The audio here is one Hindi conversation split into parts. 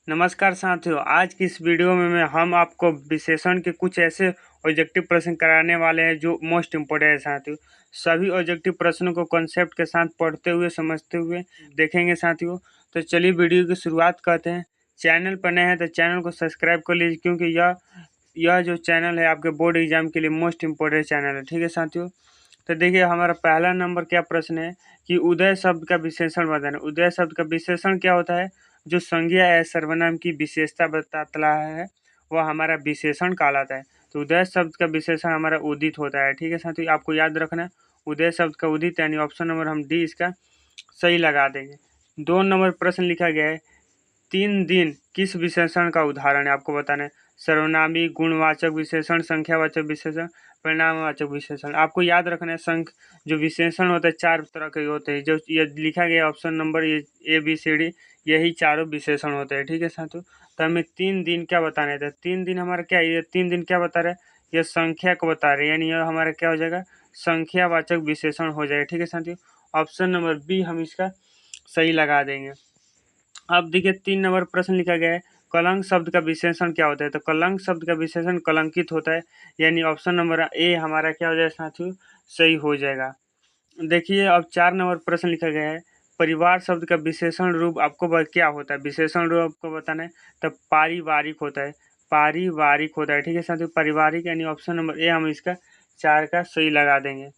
नमस्कार साथियों, आज की इस वीडियो में हम आपको विशेषण के कुछ ऐसे ऑब्जेक्टिव प्रश्न कराने वाले हैं जो मोस्ट इम्पोर्टेंट है साथियों। सभी ऑब्जेक्टिव प्रश्नों को कॉन्सेप्ट के साथ पढ़ते हुए समझते हुए देखेंगे साथियों। तो चलिए वीडियो की शुरुआत करते हैं। चैनल पर नए हैं तो चैनल को सब्सक्राइब कर लीजिए, क्योंकि यह जो चैनल है आपके बोर्ड एग्जाम के लिए मोस्ट इम्पोर्टेंट चैनल है। ठीक है साथियों, तो देखिए हमारा पहला नंबर क्या प्रश्न है कि उदय शब्द का विशेषण बताना। उदय शब्द का विशेषण क्या होता है? जो संज्ञा या सर्वनाम की विशेषता बताता है वह हमारा विशेषण कहलाता है। तो उदय शब्द का विशेषण हमारा उदित होता है। ठीक है साथियों, आपको याद रखना है उदय शब्द का उदित, यानी ऑप्शन नंबर हम डी इसका सही लगा देंगे। 2 नंबर प्रश्न लिखा गया है, 3 दिन किस विशेषण का उदाहरण है? आपको बताना है। सर्वनामी, गुणवाचक विशेषण, संख्यावाचक विशेषण, परिणामवाचक विशेषण। आपको याद रखना है जो विशेषण होता है 4 तरह के होते हैं। जो ये लिखा गया ऑप्शन नंबर ये ABCD, यही चारों विशेषण होते हैं। ठीक है साथियों, तो हमें 3 दिन क्या बताने थे? 3 दिन हमारा क्या, ये 3 दिन क्या बता रहे हैं? ये संख्या को बता रहे हैं, यानी यह हमारा क्या हो जाएगा? संख्यावाचक विशेषण हो जाएगा। ठीक है साथियों, ऑप्शन नंबर बी हम इसका सही लगा देंगे। अब देखिए 3 नंबर प्रश्न लिखा गया है, कलंक शब्द का विशेषण क्या होता है? तो कलंक शब्द का विशेषण कलंकित होता है, यानी ऑप्शन नंबर ए हमारा क्या हो जाएगा साथियों? सही हो जाएगा। देखिए अब 4 नंबर प्रश्न लिखा गया है, परिवार शब्द का विशेषण रूप आपको क्या होता है? विशेषण रूप आपको बताना है, तो पारिवारिक होता है। पारिवारिक होता है। ठीक है साथियों, पारिवारिक, यानी ऑप्शन नंबर ए हम इसका 4 का सही लगा देंगे।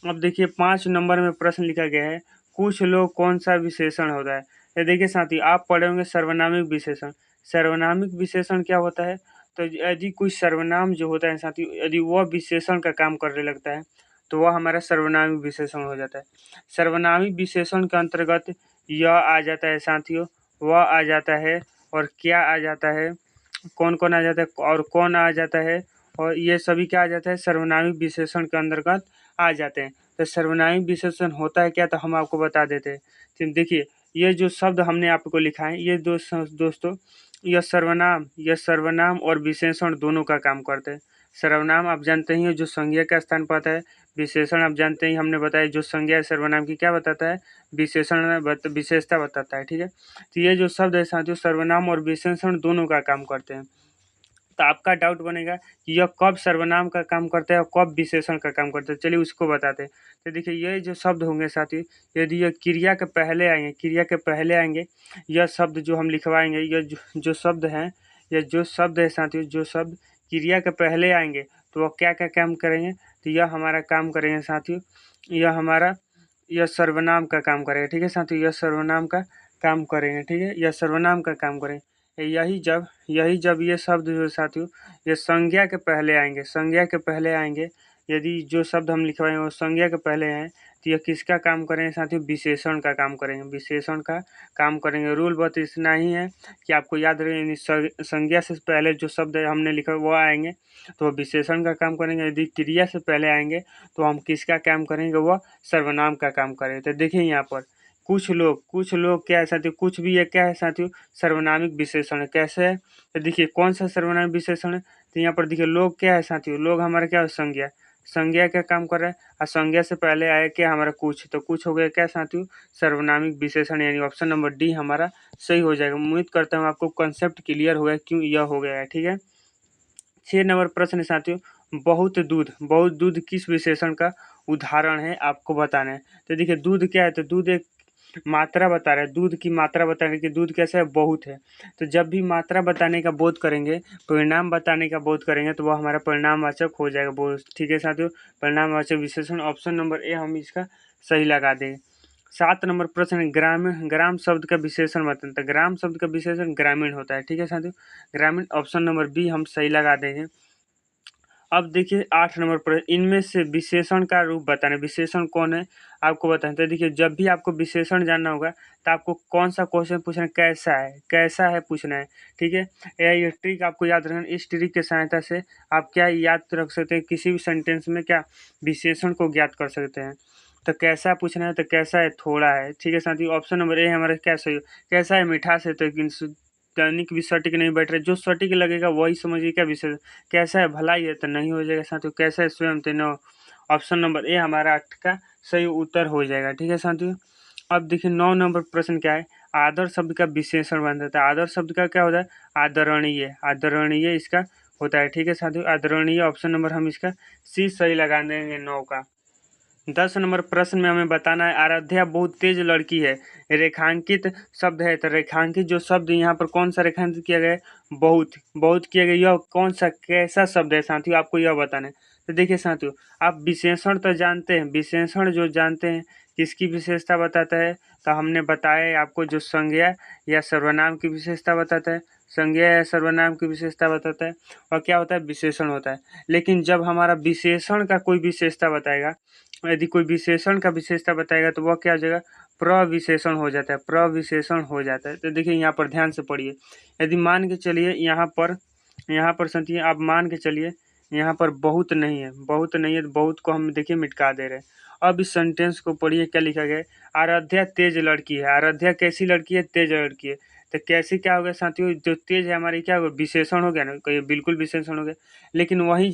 अब देखिए 5 नंबर में प्रश्न लिखा गया है, कुछ लोग कौन सा विशेषण होता है? ये देखिए साथी, आप पढ़े होंगे सर्वनामिक विशेषण। सर्वनामिक विशेषण क्या होता है? तो यदि कोई सर्वनाम जो होता है साथी, यदि वह विशेषण का काम करने लगता है तो वह हमारा सर्वनामिक विशेषण हो जाता है। सर्वनामिक विशेषण के अंतर्गत यह आ जाता है साथियों, वह आ जाता है, और क्या आ जाता है, कौन कौन आ जाता है, और कौन आ जाता है, और ये सभी क्या आ जाता है? सर्वनामिक विशेषण के अंतर्गत आ जाते हैं। तो सर्वनामिक विशेषण होता है क्या, तो हम आपको बता देते हैं। तो देखिए ये जो शब्द हमने आपको लिखा है, ये दोस्तों यह सर्वनाम और विशेषण दोनों का काम करते हैं। सर्वनाम आप जानते ही हो जो संज्ञा का स्थान पाता है। विशेषण आप जानते ही, हमने बताया जो संज्ञा सर्वनाम की क्या बताता है? विशेषण विशेषता बताता है। ठीक है, तो ये जो शब्द है साथियों, सर्वनाम और विशेषण दोनों का काम करते हैं। तो आपका डाउट बनेगा कि यह कब सर्वनाम का काम करता है और कब विशेषण का काम करता है। चलिए उसको बताते हैं। तो देखिए ये जो शब्द होंगे साथी, यदि यह क्रिया के पहले आएंगे, यह शब्द जो हम लिखवाएंगे, यह जो शब्द हैं, यह जो शब्द है साथियों, जो शब्द क्रिया के पहले आएंगे तो वह क्या क्या काम करेंगे? तो यह हमारा काम करेंगे साथियों, यह सर्वनाम का काम करेगा। ठीक है साथियों, यह सर्वनाम का काम करेंगे। ठीक है, यह सर्वनाम का काम करेंगे। यही जब ये शब्द जो साथियों ये संज्ञा के पहले आएंगे, यदि जो शब्द हम लिखवाएंगे वो संज्ञा के पहले हैं, तो यह किसका काम करेंगे साथियों? विशेषण का काम करेंगे। विशेषण का काम करेंगे। रूल बस इतना ही है कि आपको याद रहे, संज्ञा से पहले जो शब्द हमने लिखा वो आएंगे तो वह विशेषण का काम करेंगे। यदि क्रिया से पहले आएंगे तो हम किसका काम करेंगे? वह सर्वनाम का काम करेंगे। तो देखिए यहाँ पर कुछ लोग क्या है साथियों, कुछ भी ये क्या है साथियों? सर्वनामिक विशेषण है। कैसे है? तो देखिए कौन सा सर्वनामिक विशेषण है? तो यहाँ पर देखिए लोग क्या है साथियों, लोग हमारा क्या है? संज्ञा का काम कर रहा है, और संज्ञा से पहले आया क्या हमारा? कुछ, तो कुछ हो गया क्या साथियों? सर्वनामिक विशेषण, यानी ऑप्शन नंबर डी हमारा सही हो जाएगा। उम्मीद करता हूँ आपको कंसेप्ट क्लियर हो गया क्यों यह हो गया है। ठीक है, 6 नंबर प्रश्न है साथियों, बहुत दूध किस विशेषण का उदाहरण है? आपको बताना है। तो देखिए दूध क्या है? तो दूध एक मात्रा बता रहा है, दूध की मात्रा बता रहे कि दूध कैसा है? बहुत है। तो जब भी मात्रा बताने का बोध करेंगे, परिणाम बताने का बोध करेंगे, तो वह हमारा परिणामवाचक हो जाएगा। बहुत ठीक है साथियों, परिणामवाचक विशेषण ऑप्शन नंबर ए हम इसका सही लगा देंगे। 7 नंबर प्रश्न, ग्राम शब्द का विशेषण बताएं। तो ग्राम शब्द का विशेषण ग्रामीण होता है। ठीक है साथियों, ग्रामीण ऑप्शन नंबर बी हम सही लगा देंगे। अब देखिए 8 नंबर पर, इनमें से विशेषण का रूप बताना। विशेषण कौन है आपको बताना। तो देखिए जब भी आपको विशेषण जानना होगा तो आपको कौन सा क्वेश्चन पूछना है? कैसा है पूछना है। ठीक है, ये ट्रिक आपको याद रखना। इस ट्रिक की सहायता से आप क्या याद रख सकते हैं? किसी भी सेंटेंस में क्या विशेषण को ज्ञात कर सकते हैं। तो कैसा पूछना है? तो कैसा है? थोड़ा है। ठीक है साथियों, ऑप्शन नंबर ए हमारा क्या सही? कैसा है? मिठास है। तो दैनिक भी सटीक नहीं बैठ रहे, जो सटीक लगेगा वही समझिए क्या विषय। कैसा है? भलाई है। तो नहीं हो जाएगा साथियों। कैसा है? स्वयं। तो नो, ऑप्शन नंबर ए हमारा 8 का सही उत्तर हो जाएगा। ठीक है साथियों, अब देखिए 9 नंबर प्रश्न क्या है, आदर शब्द का विशेषण बन जाता है। आदर शब्द का क्या होता है? आदरणीय। आदरणीय इसका होता है। ठीक है साथियों, आदरणीय ऑप्शन नंबर हम इसका सी सही लगा देंगे 9 का। 10 नंबर प्रश्न में हमें बताना है आराध्या बहुत तेज लड़की है। रेखांकित शब्द है, तो रेखांकित जो शब्द यहाँ पर कौन सा रेखांकित किया गया है? बहुत। बहुत किया गया। यह कौन सा कैसा शब्द है साथियों, आपको यह बताना है। तो देखिए साथियों, आप विशेषण तो जानते हैं, विशेषण जो जानते हैं किसकी विशेषता बताता है? तो हमने बताया आपको जो संज्ञा या सर्वनाम की विशेषता बताता है, संज्ञा या सर्वनाम की विशेषता बताता है, और क्या होता है? विशेषण होता है। लेकिन जब हमारा विशेषण का कोई विशेषता बताएगा, यदि कोई विशेषण का विशेषता बताएगा तो वह क्या हो जाएगा? प्रविशेषण हो जाता है, प्रविशेषण हो जाता है। तो देखिए यहाँ पर ध्यान से पढ़िए। यदि मान के चलिए यहाँ पर समझिए, आप मान के चलिए यहाँ पर बहुत नहीं है, बहुत नहीं है, तो बहुत को हम देखिए मिटका दे रहे हैं। अब इस सेंटेंस को पढ़िए, क्या लिखा गया है? आराध्या तेज लड़की है। आराध्या कैसी लड़की है? तेज लड़की है। तो कैसी क्या हो गया साथियों? जो तेज है हमारी क्या हो गया? विशेषण हो गया ना, कहिए बिल्कुल विशेषण हो गया। लेकिन वही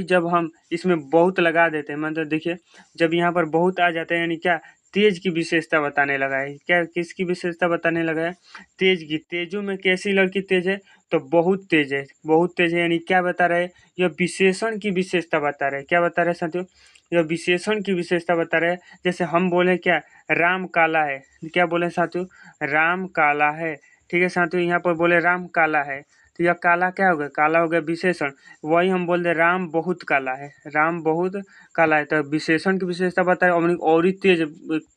जब हम इसमें बहुत लगा देते हैं, मतलब देखिए जब यहाँ पर बहुत आ जाता है यानी क्या? तेज की विशेषता बताने लगा है। क्या किसकी विशेषता बताने लगा है? तेज की। तेजों में कैसी लड़की तेज है? तो बहुत तेज है, बहुत तेज है। यानी क्या बता रहा है? यह विशेषण की विशेषता बता रहा है। क्या बता रहे हैं साथियों? यह विशेषण की विशेषता बता रहे हैं। जैसे हम बोले क्या? राम काला है। क्या बोले साथियों? राम काला है। ठीक है साथियों, यहाँ पर बोले राम काला है, तो यह काला क्या हो गया? काला हो गया विशेषण। वही हम बोल दे राम बहुत काला है, राम बहुत काला है, तो विशेषण की विशेषता बताए और ही तेज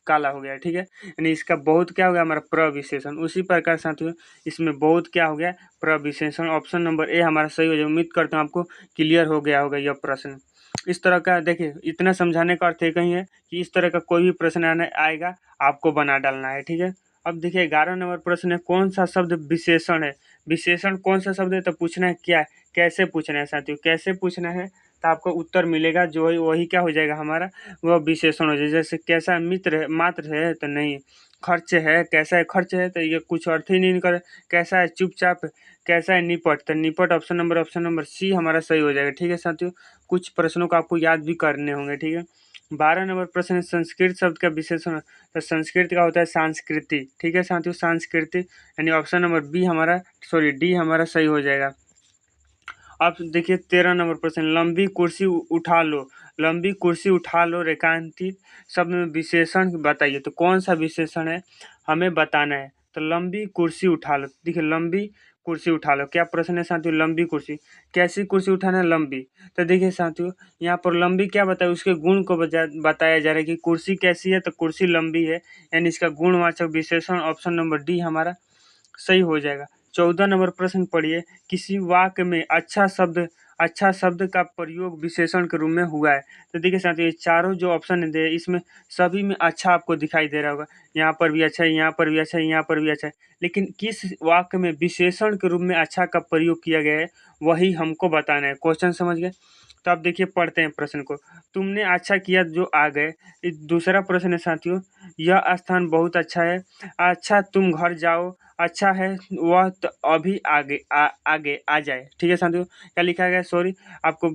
काला हो गया। ठीक है, यानी इसका बहुत क्या हो गया? हमारा प्रविशेषण। उसी प्रकार साथियों इसमें बहुत क्या हो गया? प्रविशेषण। ऑप्शन नंबर ए हमारा सही हो जाए। उम्मीद करता हूँ आपको क्लियर हो गया होगा यह प्रश्न। इस तरह का देखिए, इतना समझाने का अर्थ एक ही है कि इस तरह का कोई भी प्रश्न आएगा आपको बना डालना है। ठीक है, अब देखिए 11 नंबर प्रश्न है, कौन सा शब्द विशेषण है? विशेषण कौन सा शब्द है? तो पूछना है क्या? कैसे पूछना है साथियों? कैसे पूछना है तो आपको उत्तर मिलेगा जो वही क्या हो जाएगा हमारा? वह विशेषण हो जाएगा। जैसे कैसा मित्र है, मात्र है तो नहीं। खर्च है, कैसा है? खर्च है, तो ये कुछ अर्थ ही नहीं निकल। कैसा है? चुपचाप। कैसा है? निपट। तो निपट ऑप्शन नंबर सी हमारा सही हो जाएगा। ठीक है साथियों, कुछ प्रश्नों को आपको याद भी करने होंगे। ठीक है, 12 नंबर प्रश्न है, संस्कृत शब्द का विशेषण। तो संस्कृत का होता है सांस्कृति। ठीक है साथियों, सांस्कृति, यानी ऑप्शन नंबर डी हमारा सही हो जाएगा। अब देखिए 13 नंबर प्रश्न, लंबी कुर्सी उठा लो। लंबी कुर्सी उठा लो रेखांकित शब्द में विशेषण बताइए। तो कौन सा विशेषण है हमें बताना है? तो लंबी कुर्सी उठा लो। देखिए लंबी कुर्सी उठा लो, क्या प्रश्न है साथियों? लंबी कुर्सी। कैसी कुर्सी उठाना है? लंबी। तो देखिए साथियों यहाँ पर लंबी क्या बताया? उसके गुण को बताया जा रहा है कि कुर्सी कैसी है, तो कुर्सी लंबी है, यानी इसका गुणवाचक विशेषण ऑप्शन नंबर डी हमारा सही हो जाएगा। 14 नंबर प्रश्न पढ़िए, किसी वाक्य में अच्छा शब्द का प्रयोग विशेषण के रूप में हुआ है। तो देखिए साथियों, ये चारों जो ऑप्शन है इसमें सभी में अच्छा आपको दिखाई दे रहा होगा। यहाँ पर भी अच्छा है, यहाँ पर भी अच्छा है, यहाँ पर भी अच्छा है, लेकिन किस वाक्य में विशेषण के रूप में अच्छा का प्रयोग किया गया है वही हमको बताना है। क्वेश्चन समझ गए? तो आप देखिए पढ़ते हैं प्रश्न को। तुमने अच्छा किया जो आ गए। दूसरा प्रश्न है साथियों, यह स्थान बहुत अच्छा है। अच्छा तुम घर जाओ। अच्छा है वह तो अभी आगे आ जाए। ठीक है साथियों, क्या लिखा गया? सॉरी, आपको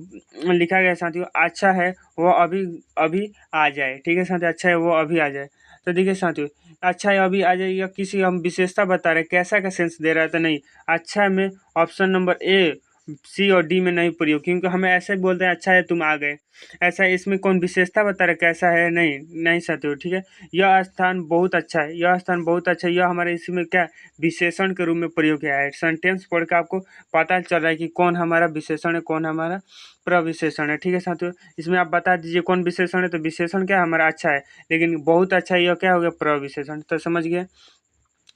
लिखा गया साथियों, अच्छा है वह अभी अभी आ जाए। ठीक है साथियों, अच्छा है वो अभी आ जाए। तो देखिए साथियों, अच्छा है अभी आ जाए, या किसी हम विशेषता बता रहे, कैसा का सेंस दे रहा है? तो नहीं, अच्छा में ऑप्शन नंबर ए, सी और डी में नहीं प्रयोग, क्योंकि हमें ऐसे बोलते हैं अच्छा है तुम आ गए। ऐसा इसमें कौन विशेषता बता रहा है कैसा है? नहीं नहीं साथियों। ठीक है, यह स्थान बहुत अच्छा है, यह स्थान बहुत अच्छा है, यह हमारे इसमें क्या विशेषण के रूप में प्रयोग किया है। सेंटेंस पढ़ के आपको पता चल रहा है कि कौन हमारा विशेषण है, कौन हमारा प्रविशेषण है। ठीक है साथियों, इसमें आप बता दीजिए कौन विशेषण है। तो विशेषण क्या हमारा? अच्छा है, लेकिन बहुत अच्छा है, यह क्या हो गया? प्रविशेषण। तो समझ गए,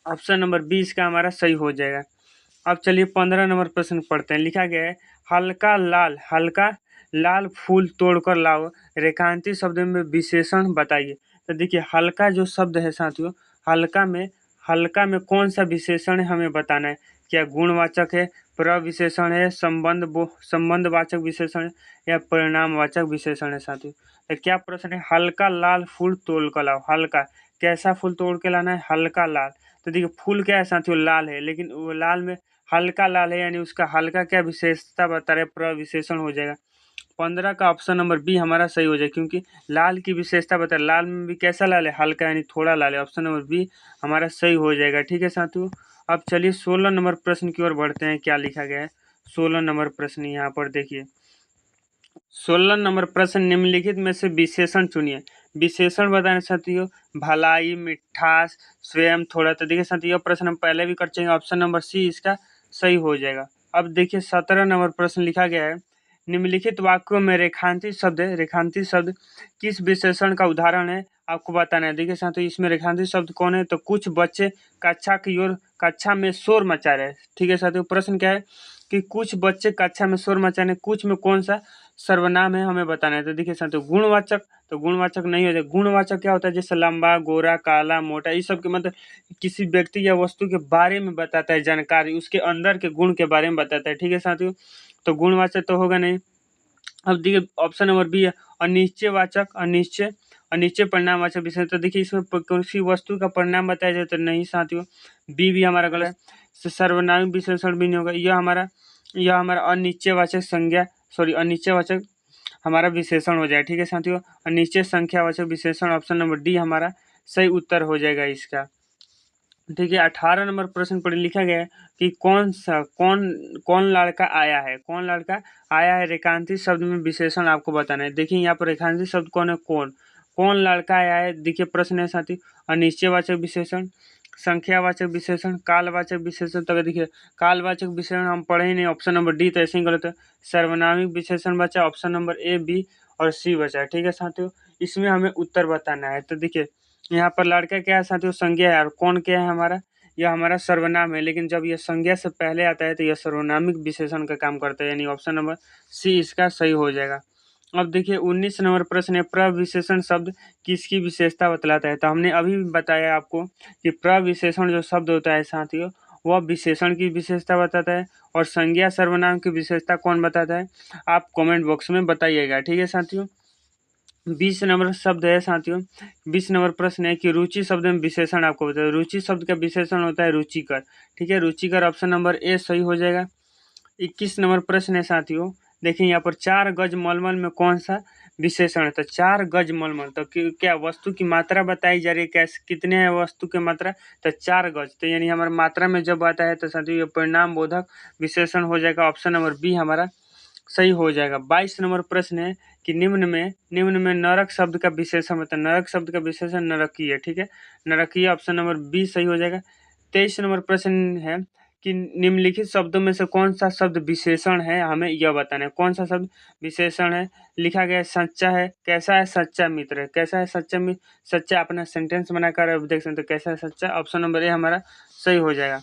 ऑप्शन नंबर 20 का हमारा सही हो जाएगा। अब चलिए 15 नंबर प्रश्न पढ़ते हैं। लिखा गया है, हल्का लाल फूल तोड़कर लाओ, रेखांकित शब्द में विशेषण बताइए। तो देखिए हल्का जो शब्द है साथियों, हल्का में कौन सा विशेषण है हमें बताना है। क्या गुणवाचक है, प्रविशेषण है, संबंधवाचक विशेषण है, या परिणामवाचक विशेषण है साथियों? तो क्या प्रश्न है? हल्का लाल फूल तोड़ कर लाओ। हल्का कैसा फूल तोड़ के लाना है? हल्का लाल। तो देखिए फूल क्या है साथियों? लाल है, लेकिन वो लाल में हल्का लाल है, यानी उसका हल्का क्या विशेषता बता रहे? प्रविशेषण हो जाएगा। 15 का ऑप्शन नंबर बी हमारा सही हो जाएगा, क्योंकि लाल की विशेषता बता, लाल में भी कैसा लाल है, हल्का यानी थोड़ा लाल है। ऑप्शन नंबर बी हमारा सही हो जाएगा। ठीक है साथियों, अब चलिए 16 नंबर प्रश्न की ओर बढ़ते हैं। क्या लिखा गया है 16 नंबर प्रश्न, यहाँ पर देखिए 16 नंबर प्रश्न, निम्नलिखित में से विशेषण चुनिए। विशेषण बताने साथियों, भलाई, मिठास, स्वयं, थोड़ा। तो देखिए साथियों, यह प्रश्न हम पहले भी कर चुके हैं। ऑप्शन नंबर सी इसका सही हो जाएगा। अब देखिए 17 नंबर प्रश्न लिखा गया है, निम्नलिखित वाक्यों में रेखांकित शब्द है, रेखांकित शब्द किस विशेषण का उदाहरण है, आपको बताना है। देखिए साथियों, इसमें रेखांकित शब्द कौन है, तो कुछ बच्चे कक्षा की ओर कक्षा में शोर मचा रहे हैं। ठीक है साथियों, प्रश्न क्या है कि कुछ बच्चे कक्षा में शोर मचा रहे हैं, कुछ में कौन सा सर्वनाम है हमें बताना है। तो देखिए साथियों, गुणवाचक, तो गुणवाचक नहीं हो जाए। गुणवाचक क्या होता है, जैसे लंबा, गोरा, काला, मोटा, इस सब के मतलब किसी व्यक्ति या वस्तु के बारे में बताता है, जानकारी उसके अंदर के गुण के बारे में बताता है। ठीक है साथियों, तो गुणवाचक तो होगा नहीं। अब देखिए ऑप्शन नंबर बी है अनिश्चयवाचक, अनिश्चय, अनिश्चय परिणामवाचक विशेषण। तो देखिए इसमें किसी वस्तु का परिणाम बताया जाए तो नहीं साथियों, बी भी हमारा गलत है। सर्वनामिक विशेषण भी नहीं होगा, यह हमारा अनिश्चयवाचक संज्ञा, सॉरी अनिश्चयवाचक हमारा विशेषण हो जाएगा। ठीक है साथियों, अनिश्चय संख्यावाचक विशेषण, ऑप्शन नंबर डी हमारा सही उत्तर हो जाएगा इसका। ठीक है, 18 नंबर प्रश्न पर लिखा गया है कि कौन लड़का आया है, कौन लड़का आया है, रेखांकित शब्द में विशेषण आपको बताना है। देखिए यहाँ पर रेखांकित शब्द कौन है, कौन लड़का आया है। देखिए प्रश्न है साथी, अनिश्चयवाचक विशेषण, संख्यावाचक विशेषण, कालवाचक विशेषण। तो देखिए कालवाचक विशेषण हम पढ़े ही नहीं, ऑप्शन नंबर डी तो ऐसे ही गलत है। सर्वनामिक विशेषण बचा, ऑप्शन नंबर ए, बी और सी बचा। ठीक है साथियों, इसमें हमें उत्तर बताना है। तो देखिए यहाँ पर लड़का क्या है साथियों, संज्ञा है, और कौन क्या है हमारा, यह हमारा सर्वनाम है। लेकिन जब यह संज्ञा से पहले आता है तो यह सर्वनामिक विशेषण का काम करता है, यानी ऑप्शन नंबर सी इसका सही हो जाएगा। अब देखिए 19 नंबर प्रश्न है, प्रविशेषण शब्द किसकी विशेषता बतलाता है। तो हमने अभी बताया आपको कि प्रविशेषण जो शब्द होता है साथियों, वह विशेषण की विशेषता बताता है, और संज्ञा सर्वनाम की विशेषता कौन बताता है, आप कमेंट बॉक्स में बताइएगा। ठीक है साथियों, 20 नंबर शब्द है साथियों, 20 नंबर प्रश्न है कि रुचि शब्द में विशेषण आपको बताए। रुचि शब्द का विशेषण होता है रुचिकर। ठीक है, रुचिकर ऑप्शन नंबर ए सही हो जाएगा। 21 नंबर प्रश्न है साथियों, देखिए यहाँ पर 4 गज मलमल में कौन सा विशेषण है। तो 4 गज मलमल, तो क्या वस्तु की मात्रा बताई जा रही है, कैसे कितने है वस्तु की मात्रा, तो 4 गज। तो यानी हमारा मात्रा में जब आता है तो साथियों ये परिणाम बोधक विशेषण हो जाएगा, ऑप्शन नंबर बी हमारा सही हो जाएगा। 22 नंबर प्रश्न है कि निम्न में नरक शब्द का विशेषण होता है। नरक शब्द का विशेषण नरकीय है। ठीक है, नरकीय ऑप्शन नंबर बी सही हो जाएगा। 23 नंबर प्रश्न है कि निम्नलिखित शब्दों में से कौन सा शब्द विशेषण है, हमें यह बताना है कौन सा शब्द विशेषण है। लिखा गया है सच्चा है, कैसा है, सच्चा मित्र है। कैसा है, सच्चा मित्र, सच्चा अपना सेंटेंस बनाकर देख सकते हैं, कैसा है सच्चा, ऑप्शन नंबर ए हमारा सही हो जाएगा।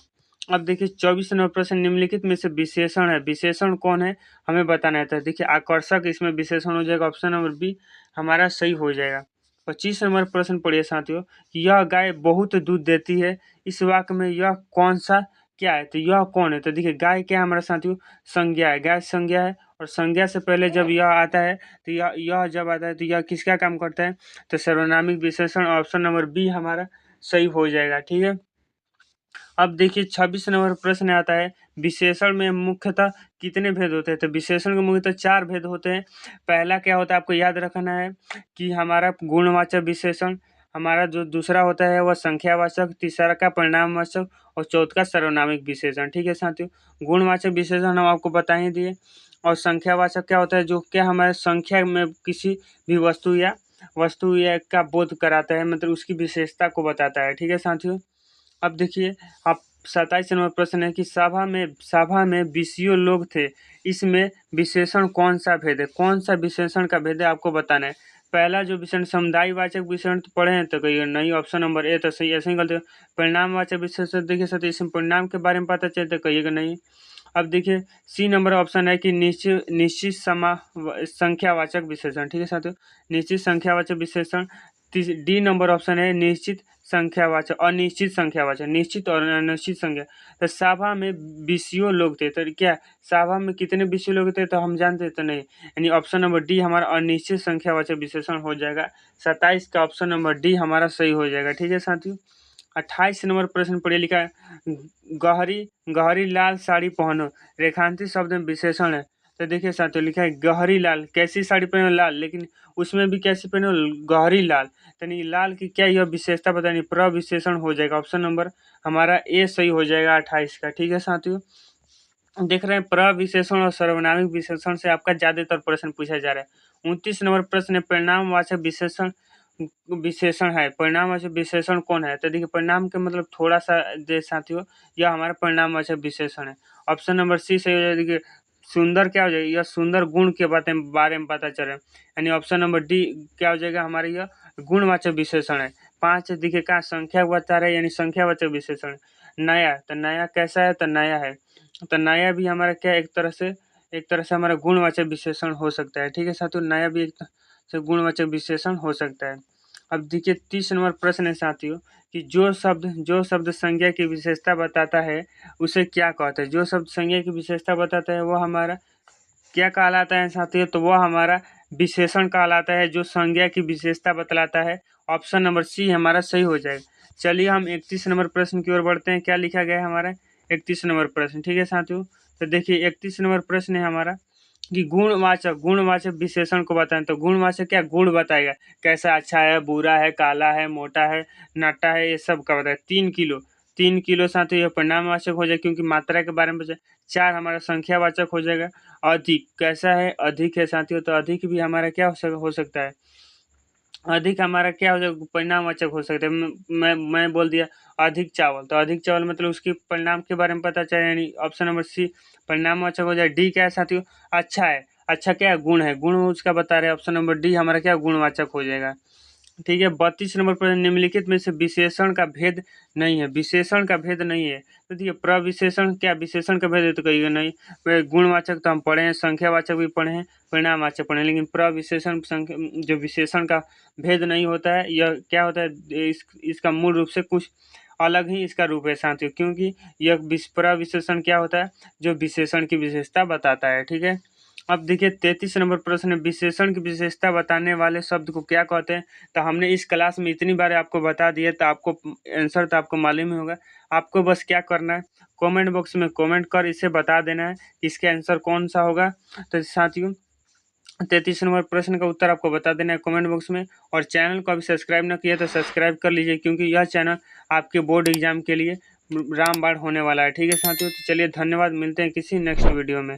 अब देखिए 24 नंबर प्रश्न, निम्नलिखित में से विशेषण है, विशेषण कौन है हमें बताना है। तो देखिए आकर्षक इसमें विशेषण हो जाएगा, ऑप्शन नंबर बी हमारा सही हो जाएगा। 25 नंबर प्रश्न पढ़िए साथियों, यह गाय बहुत दूध देती है, इस वाक्य में यह कौन सा क्या है, तो यह कौन है। तो देखिए गाय क्या है हमारा साथियों, संज्ञा है, गाय संज्ञा है, और संज्ञा से पहले जब यह आता है तो यह जब आता है तो यह किसका काम करता है, तो सर्वनामिक विशेषण, ऑप्शन नंबर बी हमारा सही हो जाएगा। ठीक है, अब देखिए 26 नंबर प्रश्न आता है, विशेषण में मुख्यतः कितने भेद होते हैं। तो विशेषण के मुख्यतः 4 भेद होते हैं। पहला क्या होता है आपको याद रखना है कि हमारा गुणवाचक विशेषण, हमारा जो दूसरा होता है वह संख्यावाचक, तीसरा का परिणामवाचक, और चौथा का सर्वनामिक विशेषण। ठीक है साथियों, गुणवाचक विशेषण हम आपको बता ही दिए, और संख्यावाचक क्या होता है, जो क्या हमारे संख्या में किसी भी वस्तु या का बोध कराता है, मतलब उसकी विशेषता को बताता है। ठीक है साथियों, अब देखिए आप 27 नंबर प्रश्न है कि सभा में 20 लोग थे, इसमें विशेषण कौन सा भेद है, कौन सा विशेषण का भेद है आपको बताना है। पहला जो विशेषण समुदायवाचक विशेषण तो पढ़े हैं, तो कहिए नहीं, ऑप्शन नंबर ए तो सही, ऐसे ही गलत है। परिणामवाचक विशेषण देखिए सर, इसमें परिणाम के बारे में पता चलता है, कहिएगा नहीं। अब देखिए सी नंबर ऑप्शन है कि निश्चित संख्यावाचक विशेषण। ठीक है साथियों, निश्चित संख्यावाचक विशेषण। डी नंबर ऑप्शन है निश्चित संख्यावाचक, अनिश्चित संख्यावाचक, निश्चित और अनिश्चित संख्या। तो सभा में 20 लोग थे, तो क्या सभा में कितने 20 लोग थे, तो हम जानते तो नहीं, यानी ऑप्शन नंबर डी हमारा अनिश्चित संख्यावाचक विशेषण हो जाएगा। 27 का ऑप्शन नंबर डी हमारा सही हो जाएगा। ठीक है साथियों, 28 नंबर प्रश्न पढ़े लिखा है, गहरी गहरी लाल साड़ी पहनो, रेखांकित शब्द में विशेषण है। तो देखिए साथियों लिखा है गहरी लाल, कैसी साड़ी पहने हो? लाल, लेकिन उसमें भी कैसी पहने हो? गहरी लाल। तो नहीं, लाल की क्या यह विशेषता बतानी? प्रविशेषण हो जाएगा। ऑप्शन नंबर हमारा ए सही हो जाएगा 28 का। ठीक है साथियों, देख रहे हैं प्रविशेषण और सर्वनामिक विशेषण से आपका ज्यादातर प्रश्न पूछा जा रहा है। 29 नंबर प्रश्न है परिणामवाचक विशेषण है। परिणामवाचक विशेषण कौन है? तो देखिए परिणाम के मतलब थोड़ा सा दे साथियों, यह हमारा परिणामवाचक विशेषण है। ऑप्शन नंबर सी सही हो जाएगा। देखिए सुंदर क्या हो जाएगा? यह सुंदर गुण के बारे में पता चले, यानी ऑप्शन नंबर डी क्या हो जाएगा हमारे? यह गुणवाचक विशेषण है। 5 देखिए क्या संख्या बता रहा है, यानी संख्यावाचक विशेषण। नया, तो नया कैसा है? तो नया है। तो नया भी हमारा क्या एक तरह से हमारा गुणवाचक विशेषण हो सकता है। ठीक है साथियों, नया भी एक तरह से गुणवाचक विशेषण हो सकता है। अब देखिए 30 नंबर प्रश्न है साथियों कि जो शब्द संज्ञा की विशेषता बताता है उसे क्या कहते हैं? जो शब्द संज्ञा की विशेषता बताता है वो हमारा क्या कहलाता है साथियों? तो वो हमारा विशेषण कहलाता है, जो संज्ञा की विशेषता बतलाता है। ऑप्शन नंबर सी हमारा सही हो जाएगा। चलिए हम 31 नंबर प्रश्न की ओर बढ़ते हैं। क्या लिखा गया है हमारा 31 नंबर प्रश्न? ठीक है साथियों, तो देखिए 31 नंबर प्रश्न है हमारा कि गुणवाचक विशेषण को बताएं। तो गुणवाचक क्या गुण बताएगा? कैसा, अच्छा है, बुरा है, काला है, मोटा है, नाटा है, ये सब का बताएगा। 3 किलो साथियों यह परिणामवाचक हो जाएगा, क्योंकि मात्रा के बारे में बताया। 4 हमारा संख्यावाचक हो जाएगा। अधिक कैसा है? अधिक है साथियों, तो अधिक भी हमारा क्या हो सकता है? अधिक हमारा क्या हो जाएगा? परिणामवाचक हो सकता है। मैं बोल दिया अधिक चावल, तो अधिक चावल मतलब उसकी परिणाम के बारे में पता चला, यानी ऑप्शन नंबर सी परिणामवाचक हो जाए। डी क्या है साथियों? अच्छा है। अच्छा क्या है? गुण है, गुण उसका बता रहे हैं। ऑप्शन नंबर डी हमारा क्या गुणवाचक हो जाएगा। ठीक है, 32 नंबर प्रश्न निम्नलिखित में से विशेषण का भेद नहीं है। विशेषण का भेद नहीं है, तो देखिए प्रविशेषण क्या विशेषण का भेद है? तो कहिएगा नहीं। गुणवाचक तो हम पढ़े हैं, संख्यावाचक भी पढ़े हैं, परिणामवाचक पढ़े हैं, लेकिन प्रविशेषण जो विशेषण का भेद नहीं होता है, यह क्या होता है? इसका मूल रूप से कुछ अलग ही इसका रूप है साथियों, क्योंकि यह प्रविशेषण क्या होता है? जो विशेषण की विशेषता बताता है। ठीक है, अब देखिए 33 नंबर प्रश्न, विशेषण की विशेषता बताने वाले शब्द को क्या कहते हैं? तो हमने इस क्लास में इतनी बार आपको बता दिया, तो आपको आंसर तो आपको मालूम ही होगा। आपको बस क्या करना है, कमेंट बॉक्स में कमेंट कर इसे बता देना है इसका आंसर कौन सा होगा। तो साथियों 33 नंबर प्रश्न का उत्तर आपको बता देना है कमेंट बॉक्स में। और चैनल को अभी सब्सक्राइब न किया तो सब्सक्राइब कर लीजिए, क्योंकि यह चैनल आपके बोर्ड एग्जाम के लिए रामबाण होने वाला है। ठीक है साथियों, तो चलिए धन्यवाद, मिलते हैं किसी नेक्स्ट वीडियो में।